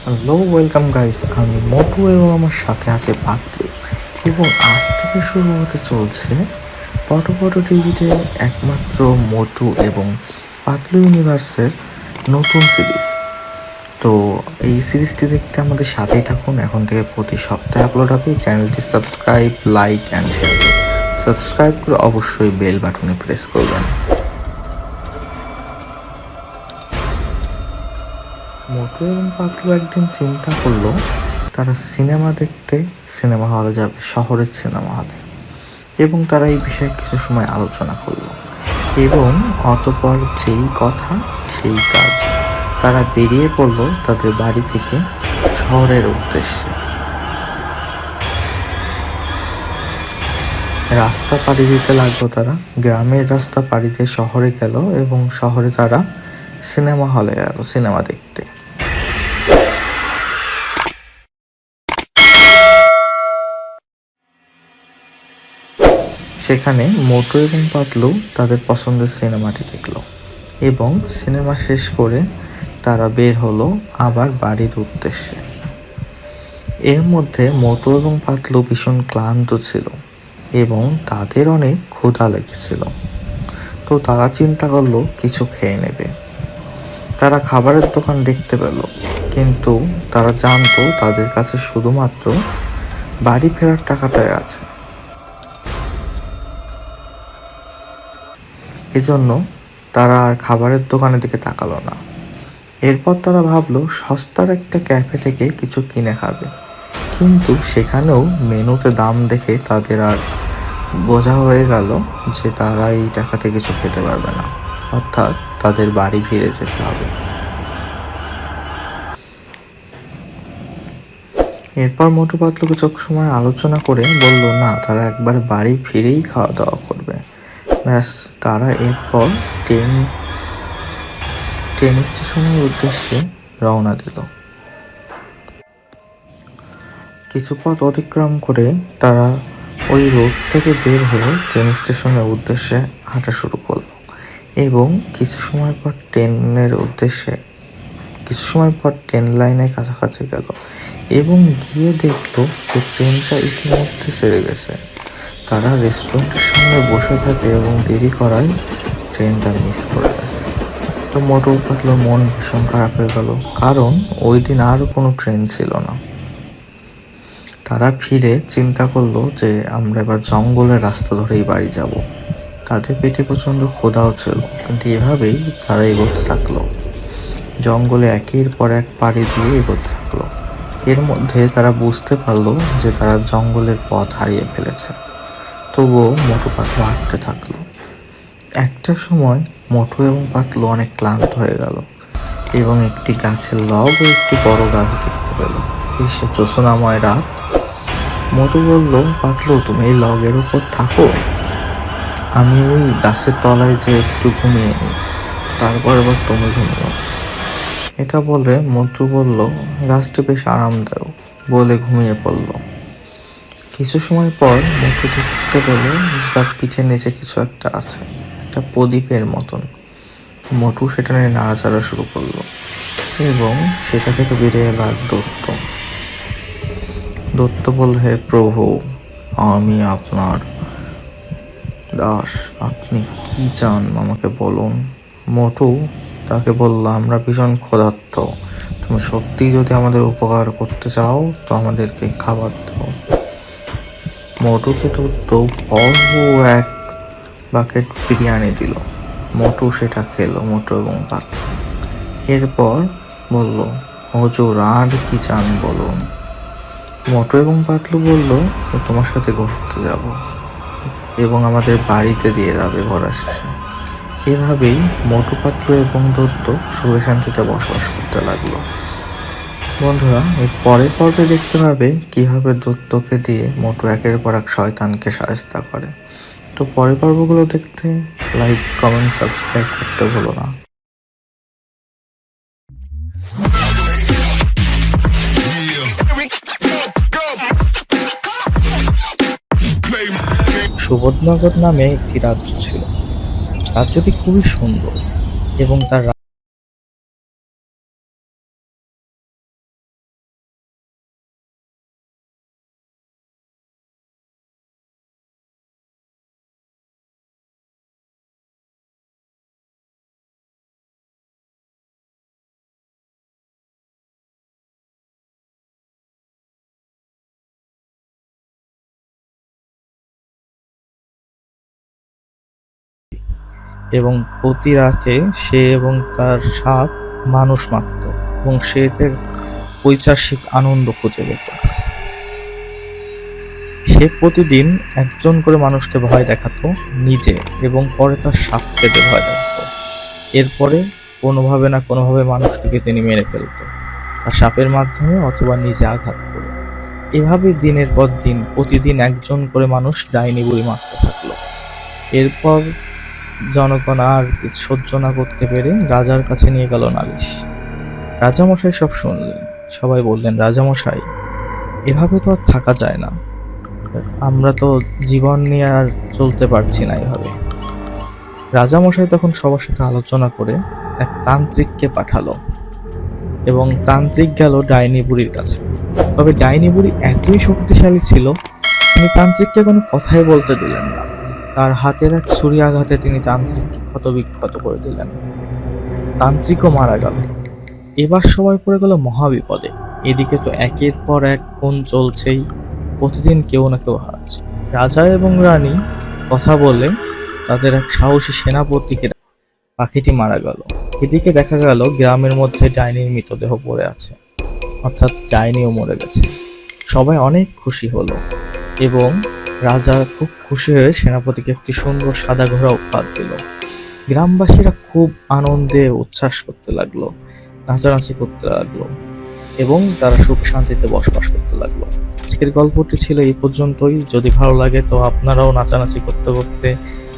Hello, welcome guys. আমি মোটু এবং আমার সাথে আছে পাতলু, এবং আজ থেকে শুরু হতে চলছে পটো টিভিতে একমাত্র মোটু এবং পাতলু ইউনিভার্সের নতুন সিরিজ। তো এই সিরিজটি দেখতে আমাদের সাথেই থাকুন। এখন থেকে প্রতি সপ্তাহে আপলোড হবে। চ্যানেলটি subscribe, like and share. Subscribe করে অবশ্যই বেল বাটনে প্রেস করবেন। মোটু এবং পাতলু একদিন চিন্তা করলো তারা সিনেমা দেখতে সিনেমা হলে যাবে, শহরের সিনেমা হলে, এবং তারা এই বিষয়ে কিছু সময় আলোচনা করলো এবং অতঃপর যেই কথা সেই কাজ, তারা বেরিয়ে পড়লো তাদের বাড়ি থেকে শহরের উদ্দেশ্যে। রাস্তা পাড়ি দিতে লাগলো তারা, গ্রামের রাস্তা পাড়ি দিয়ে শহরে গেল এবং শহরে তারা সিনেমা হলে গেল সিনেমা দেখতে। সেখানে মোটু এবং পাতলু তাদের পছন্দের সিনেমাটি দেখলো এবং সিনেমা শেষ করে তারা বের হলো আবার বাড়ির উদ্দেশ্যে। এর মধ্যে মোটু এবং পাতলু ভীষণ ক্লান্ত ছিল এবং তাদের অনেক ক্ষুধা লেগেছিল। তো তারা চিন্তা করলো কিছু খেয়ে নেবে। তারা খাবারের দোকান দেখতে পেল, কিন্তু তারা জানতো তাদের কাছে শুধুমাত্র বাড়ি ফেরার টাকাটাই আছে। এজন্য তারা আর খাবারের দোকানের দিকে তাকালো না। এরপর তারা ভাবলো সস্তার একটা ক্যাফে থেকে কিছু কিনে খাবে, কিন্তু সেখানেও মেনুতে দাম দেখে তাদের আর বোঝা হয়ে গেল যে তারা এই টাকাতে কিছু খেতে পারবে না, অর্থাৎ তাদের বাড়ি ফিরে যেতে হবে। এরপর মোটু পাতলু কিছু সময় আলোচনা করে বলল না, তারা একবার বাড়ি ফিরেই খাওয়া দাওয়া করবে। ব্যাস, তারা এরপর ট্রেন স্টেশনের উদ্দেশ্যে রওনা দিল। কিছু পথ অতিক্রম করে তারা ওই রোড থেকে বের হয়ে ট্রেন স্টেশনের উদ্দেশ্যে হাঁটা শুরু করলো এবং কিছু সময় পর ট্রেন লাইনের কাছাকাছি গেল এবং গিয়ে দেখলো যে ট্রেনটা ইতিমধ্যে ছেড়ে গেছে। তারা রেস্টুরেন্টের সামনে বসে থাকে এবং দেরি করায় ট্রেনটা মিস করে গেছে। তো মোটু পাতলুর মন ভীষণ খারাপ হয়ে গেল, কারণ ওই দিন আর কোনো ট্রেন ছিল না। তারা ফিরে চিন্তা করলো যে আমরা এবার জঙ্গলের রাস্তা ধরেই বাড়ি যাব। তাদের পেটে প্রচণ্ড ক্ষুধাও ছিল, কিন্তু এভাবেই তারা এগোতে থাকলো। জঙ্গলে একের পর এক পাড়ি দিয়ে এগোতে থাকলো। এর মধ্যে তারা বুঝতে পারলো যে তারা জঙ্গলের পথ হারিয়ে ফেলেছে। তবুও মোটু পাতলু হাঁটতে থাকলো। একটা সময় মোটু এবং পাতলু অনেক ক্লান্ত হয়ে গেল এবং একটি গাছের লগ ও একটি বড় গাছ দেখতে পেল। গ্রীষ্মের জ্যোৎস্নাময় রাত। মোটু বলল, পাতলু তুমি এই লগের উপর থাকো, আমি ওই গাছের তলায় যে একটু ঘুমিয়ে নিই, তারপর আবার তুমি ঘুমিও। এটা বলে মোটু বলল, গাছটি বেশ আরামদায়ক, বলে ঘুমিয়ে পড়ল। কিছু সময় পর মোটু দেখতে পেল তার পিঠের নিচে কিছু একটা আছে, একটা প্রদীপের মতন। মোটু সেটা নিয়ে নাড়াচাড়া শুরু করলো এবং সেটা থেকে বেরিয়ে এলো এক দৈত্য। দৈত্য বলল, হে প্রভু, আমি আপনার দাস, আপনি কি চান আমাকে বলুন। মোটু তাকে বলল, আমরা ভীষণ ক্ষুধার্ত, তুমি সত্যি যদি আমাদের উপকার করতে চাও তো আমাদেরকে খাবার দাও। মোটুকে তো বড় এক বাকেট বিরিয়ানি দিল। মোটু সেটা খেলো, মোটু এবং পাতলু। এরপর বলল, হুজুর আর কি চান বলুন। মোটু এবং পাতলু বলল, তোমার সাথে ঘুরতে যাব এবং আমাদের বাড়িতে দিয়ে যাবে ঘোরা শেষে। এভাবেই মোটু পাতলু এবং দৈত্য সুখে শান্তিতে বসবাস করতে লাগলো। বন্ধুরা, এই পরের পর্বে দেখতে পাবে কিভাবে দৈত্যকে দিয়ে মোটু একের পর এক শয়তানকে শায়েস্তা করে। তো পরের পর্বগুলো দেখতে লাইক, কমেন্ট, সাবস্ক্রাইব করতে ভুলো না। সুবোধনগর নামে একটি রাজ্য ছিল। রাজ্যটি খুবই সুন্দর এবং তার এবং প্রতি রাতে সে এবং তার সাপ মানুষ মারত এবং সে এতে পৈশাচিক আনন্দ খুঁজে পেত। সে প্রতিদিন একজন করে মানুষকে ভয় দেখাতো নিজে, এবং পরে তার সাপকে ভয় দেখাতো। এরপরে কোনোভাবে না কোনোভাবে মানুষটিকে তিনি মেরে ফেলত, তার সাপের মাধ্যমে অথবা নিজে আঘাত করে। এভাবে দিনের পর দিন প্রতিদিন একজন করে মানুষ ডাইনি বুড়ি মারতে থাকলো। এরপর জনগণ আর কিছু সহ্য না করতে পেরে রাজার কাছে নিয়ে গেল নালিশ। রাজামশাই সব শুনলেন। সবাই বললেন, রাজামশাই, এভাবে তো আর থাকা যায় না, আমরা তো জীবন নিয়ে আর চলতে পারছি না এভাবে। রাজামশাই তখন সবার সাথে আলোচনা করে এক তান্ত্রিককে পাঠালো, এবং তান্ত্রিক গেল ডাইনি বুড়ির কাছে। তবে ডাইনি বুড়ি এতই শক্তিশালী ছিল, তিনি তান্ত্রিককে কোনো কথাই বলতে দিলেন না। তার হাতের এক ছুরি আঘাতে তিনি তান্ত্রিককে ক্ষতবিক্ষত করে দিলেন। তান্ত্রিকও মারা গেল। এবার সবাই পড়ে গেল মহাবিপদে। এদিকে তো একের পর এক খুন চলছেই, প্রতিদিন কেউ না কেউ হারাচ্ছে। রাজা এবং রানী কথা বলে তাদের এক সাহসী সেনাপতিকে পাখিটি মারা গেল। এদিকে দেখা গেল গ্রামের মধ্যে ডাইনির মৃতদেহ পড়ে আছে, অর্থাৎ ডাইনিও মরে গেছে। সবাই অনেক খুশি হলো এবং রাজা খুব খুশি হয়ে সেনাপতিকে একটি সুন্দর সাদা ঘোড়া উপহার দিল। গ্রামবাসীরা খুব আনন্দে উচ্ছ্বাস করতে লাগলো, নাচানাচি করতে লাগলো এবং তারা সুখ শান্তিতে বসবাস করতে লাগলো। আজকের গল্পটি ছিল এই পর্যন্তই। যদি ভালো লাগে তো আপনারাও নাচানাচি করতে করতে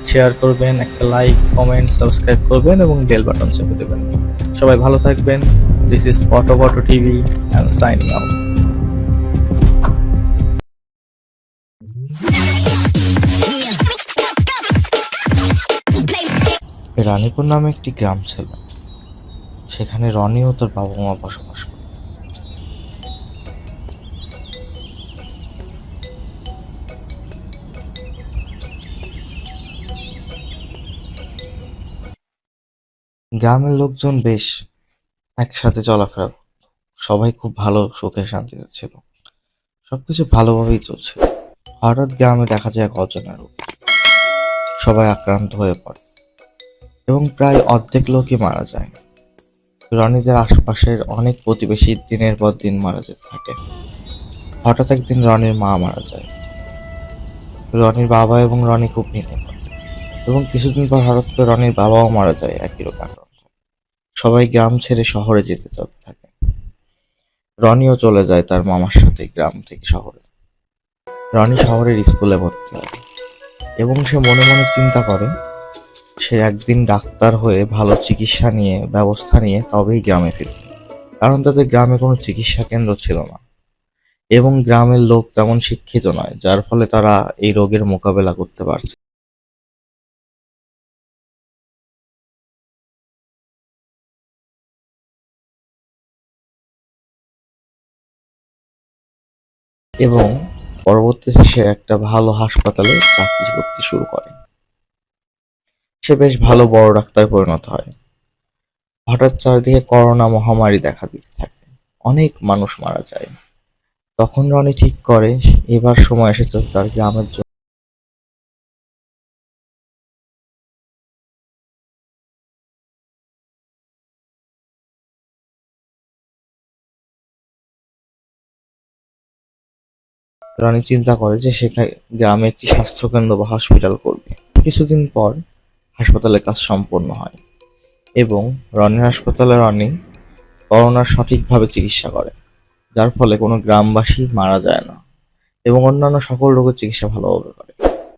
শেয়ার করবেন, একটা লাইক, কমেন্ট, সাবস্ক্রাইব করবেন এবং বেল বাটন চেপে দেবেন। সবাই ভালো থাকবেন। দিস ইজ পটো TV and signing out. Ranipur নামে একটি গ্রাম ছিল। সেখানে রনি ও তার বাবা মা বসবাস করত। গ্রামের লোকজন বেশ একসাথে চলাফেরা করত। সবাই খুব ভালো সুখে শান্তিতে ছিল, সবকিছু ভালোভাবেই চলছিল। হঠাৎ গ্রামে দেখা যায় এক অজানা রোগ। সবাই আক্রান্ত হয়ে পড়ে এবং প্রায় অর্ধেক লোকই মারা যায়। রনিদের আশপাশের অনেক প্রতিবেশী দিনের পর দিন মারা যেতে থাকে। হঠাৎ একদিন রনির মা মারা যায়। রনির বাবা এবং রনি খুব ভেঙে পড়ে এবং কিছুদিন পর হঠাৎ করে রনির বাবাও মারা যায় একই রোগ আক্রান্ত। সবাই গ্রাম ছেড়ে শহরে যেতে থাকে। রনিও চলে যায় তার মামার সাথে গ্রাম থেকে শহরে। রনি শহরের স্কুলে ভর্তি হয় এবং সে মনে মনে চিন্তা করে সে একদিন ডাক্তার হয়ে ভালো চিকিৎসা নিয়ে ব্যবস্থা নিয়ে তবেই গ্রামে ফিরবে। কারণ তাদের গ্রামে কোনো চিকিৎসা কেন্দ্র ছিল না এবং গ্রামের লোক তেমন শিক্ষিত নয়, যার ফলে তারা এই রোগের মোকাবেলা করতে পারছে। এবং পরবর্তীতে সে একটা ভালো হাসপাতালে চাকরি করতে শুরু করে। সে বেশ ভালো বড় ডাক্তার পরিণত হয়। হঠাৎ চারিদিকে করোনা মহামারী দেখা দিতে থাকে, অনেক মানুষ মারা যায়। তখন রনি ঠিক করে এবার সময় এসেছে তার গ্রামের জন্য। রনি চিন্তা করে যে সে গ্রামে একটি স্বাস্থ্যকেন্দ্র বা হসপিটাল করবে। কিছুদিন পর হাসপাতালের কাজ সম্পন্ন হয় এবং রনির হাসপাতালে রনি করোনার সঠিকভাবে চিকিৎসা করে, যার ফলে কোনো গ্রামবাসী মারা যায় না এবং অন্যান্য সকল রোগের চিকিৎসা ভালোভাবে করে।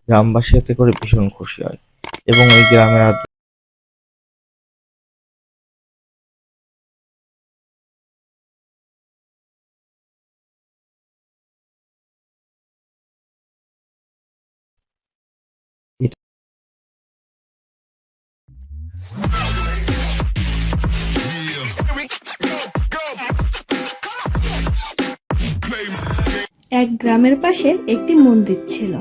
গ্রামবাসী এতে করে ভীষণ খুশি হয় এবং ওই গ্রামের আর এক গ্রামের পাশে একটি মন্দির ছিল।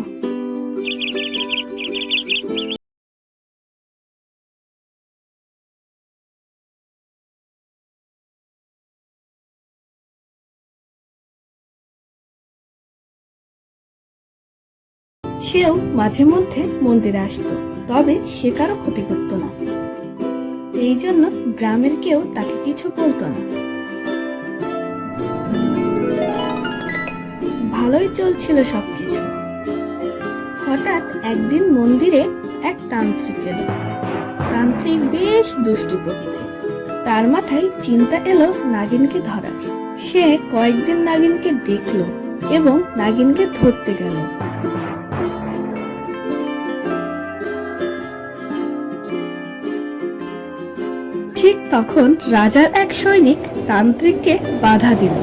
সেও মাঝে মধ্যে মন্দিরে আসতো তবে সে কারো ক্ষতি করত না। এই জন্য গ্রামের কেউ তাকে কিছু বলতো না। ভালোই চলছিল সবকিছু। হঠাৎ একদিন মন্দিরে এক তান্ত্রিক এলো। তান্ত্রিক বেশ দুষ্টু প্রকৃতির। তার মাথায় চিন্তা এলো নাগিনকে ধরার। সে কয়েকদিন নাগিনকে দেখলো এবং নাগিনকে ধরতে গেল। ঠিক তখন রাজার এক সৈনিক তান্ত্রিককে বাধা দিল।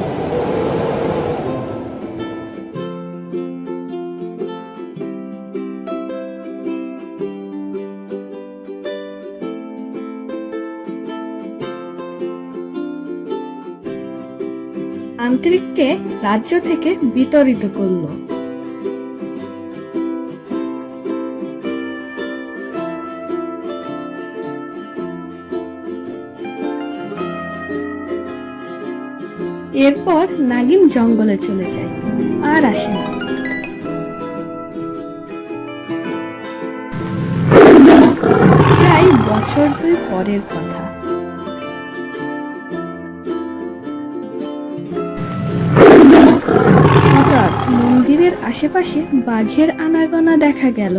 তান্ত্রিককে রাজ্য থেকে বিতাড়িত করলো। এরপর নাগিন জঙ্গলে চলে যায়, আর আসে না। প্রায় বছর 2 পরের কথা। হঠাৎ মন্দিরের আশেপাশে বাঘের আনাগোনা দেখা গেল।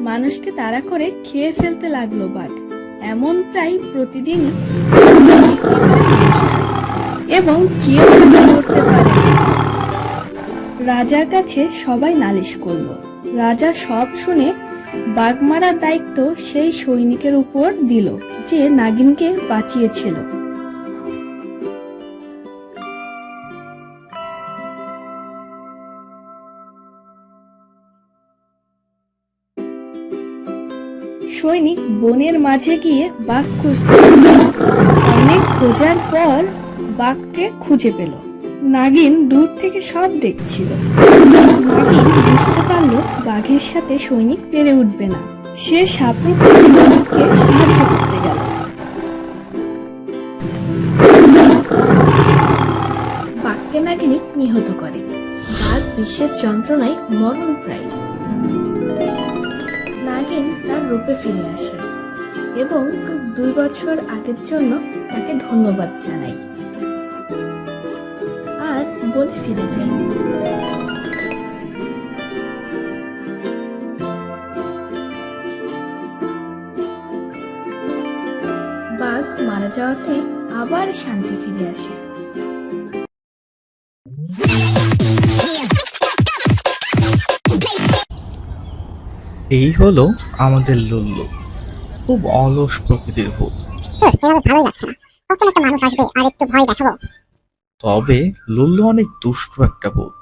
মানুষকে তাড়া করে খেয়ে ফেলতে লাগলো বাঘ। এমন প্রায় প্রতিদিনই মানুষ খায় এবং কেউ তাকে ধরতে পারে না। রাজার কাছে সবাই নালিশ করলো। রাজা সব শুনে বাঘ মারার দায়িত্ব সেই সৈনিকের উপর দিল যে নাগিনকে বাঁচিয়েছিল। সৈনিক বনের মাঝে গিয়ে বাঘ খুঁজতে লাগলো। অনেক খোঁজার পর বাঘকে খুঁজে পেল। নাগিন দূর থেকে সব দেখছিল। নাগিন বুঝতে পারলো বাঘের সাথে সৈনিক পেরে উঠবে না। সে সাপরূপে সৈনিককে সাহায্য করতে গেল। বাঘকে নাগিনী নিহত করে। বাঘ বিশ্বের যন্ত্রণায় মরণ প্রায়। নাগিন তার রূপে ফিরে আসে এবং 2 বছর আগের জন্য তাকে ধন্যবাদ জানাই আর বনে ফিরে যাই। বাঘ মারা যাওয়াতে আবার শান্তি ফিরে আসে। এই হলো আমাদের লুল্লু, খুব অলস প্রকৃতির ভূত। এভাবে ভালোই লাগছে না। কখন একটা মানুষ আসবে আর একটু ভয় দেখাবো। তবে লুল্লু অনেক দুষ্টু একটা ভূত।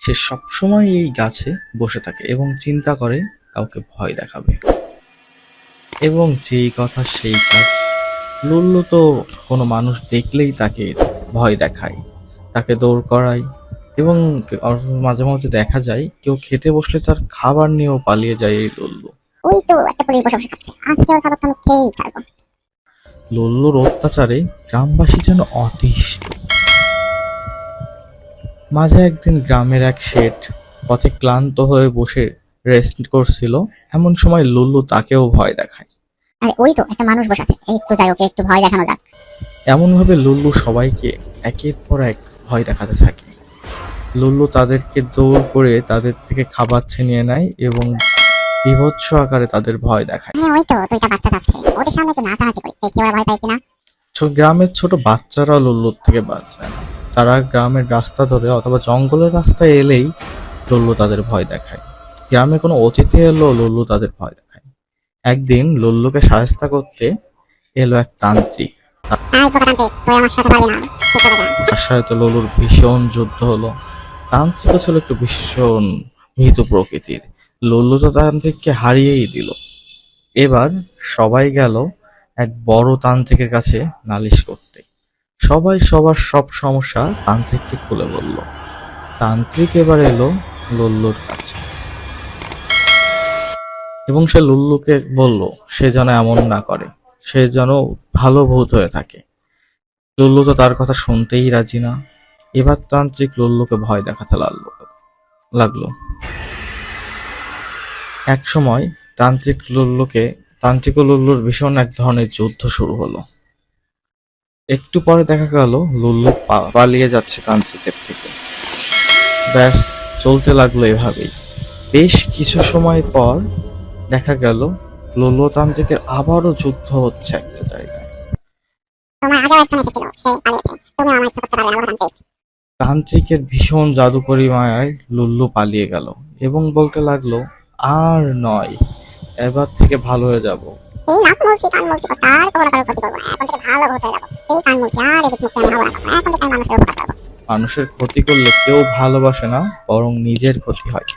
সে সবসময় এই গাছে বসে থাকে এবং চিন্তা করে কাউকে ভয় দেখাবে, এবং যেই কথা সেই কাজ। লুল্লু তো কোনো মানুষ দেখলেই তাকে ভয় দেখায়, তাকে দৌড় করায়, এবং মাঝে মাঝে দেখা যায় কেউ খেতে বসলে তার খাবার নিয়েও পালিয়ে যায় এই লুল্লু। ওই তো একটা পুলিশ বসে বসে খাচ্ছে, আজকে ওর খাবার তো আমি খেয়েই ছাড়বো। লুল্লুর অত্যাচারে গ্রামবাসী যেন অতিষ্ঠ। মাঝে একদিন গ্রামের এক শেঠ পথে ক্লান্ত হয়ে বসে রেস্ট করছিল। এমন সময় লুল্লু তাকেও ভয় দেখায়। আরে ওই তো একটা মানুষ বসে আছে, একটু যাই ওকে একটু ভয় দেখানো যাক। এমন ভাবে লুল্লু সবাইকে একের পর এক ভয় দেখাতে থাকে। লুল্লু তাদেরকে দৌড় করে তাদের থেকে খাবার ছিনিয়ে নেয় এবং বীভৎস আকারে তাদের ভয় দেখায়। হ্যাঁ ওই তো 2টা বাচ্চা যাচ্ছে, ওদের সামনে একটু নাচানাচি করি, দেখি ওরা ভয় পায় কিনা। গ্রামের ছোট বাচ্চারা লুল্লুর থেকে বাঁচায় না। তারা গ্রামের রাস্তা ধরে অথবা জঙ্গলের রাস্তায় এলেই লুল্লু তাদের ভয় দেখায়। গ্রামে কোনো অতিথি এলো, লুল্লু তাদের ভয় দেখায়। একদিন লুল্লুকে সাহায্য করতে এলো এক তান্ত্রিক। তার সাথে লুল্লুর ভীষণ যুদ্ধ হলো। তান্ত্রিক ছিল একটু ভীষণ ভীতু প্রকৃতির। লুল্লু তো তান্ত্রিককে হারিয়েই দিল। এবার সবাই গেল এক বড় তান্ত্রিকের কাছে নালিশ করতে। সবাই সবার সব সমস্যা তান্ত্রিককে খুলে বলল। তান্ত্রিক এবার এলো লুল্লুর কাছে এবং সে লুল্লুকে বলল সে যেন এমন না করে, সে যেন ভালো ভূত হয়ে থাকে। লুল্লু তো তার কথা শুনতেই রাজি না। এবার তান্ত্রিক লুল্লুকে ভয় দেখাতে লাগলো। এক সময় তান্ত্রিক ও লুল্লুর ভীষণ এক ধরনের যুদ্ধ শুরু হলো। একটু পরে দেখা গেল লুল্লু পালিয়ে যাচ্ছে তান্ত্রিকের থেকে। ব্যাস, চলতে লাগলো এভাবেই। বেশ কিছু সময় পর দেখা গেল লুল্লু ও তান্ত্রিকের আবারও যুদ্ধ হচ্ছে একটা জায়গায়। তোমার আগেও একজন এসেছিল, সে পালিয়েছে, তুমি আমার কিছু করতে পারবে না, বলো তান্ত্রিক। তান্ত্রিকের ভীষণ জাদুকরি মায়ায় লুল্লু পালিয়ে গেল এবং বলতে লাগলো, আর নয়, এবার থেকে ভালো হয়ে যাব। এই নাম বলছি, কান বলছি, তার কোনো কারোর ক্ষতি করবো না, এখন থেকে ভালো হতে যাবো। এই কান বলছি, আর এদিক মুখে আমি হবো না, এখন থেকে আমি মানুষের উপকার করবো। মানুষের ক্ষতি করলে কেউ ভালোবাসে না, বরং নিজের ক্ষতি হয়।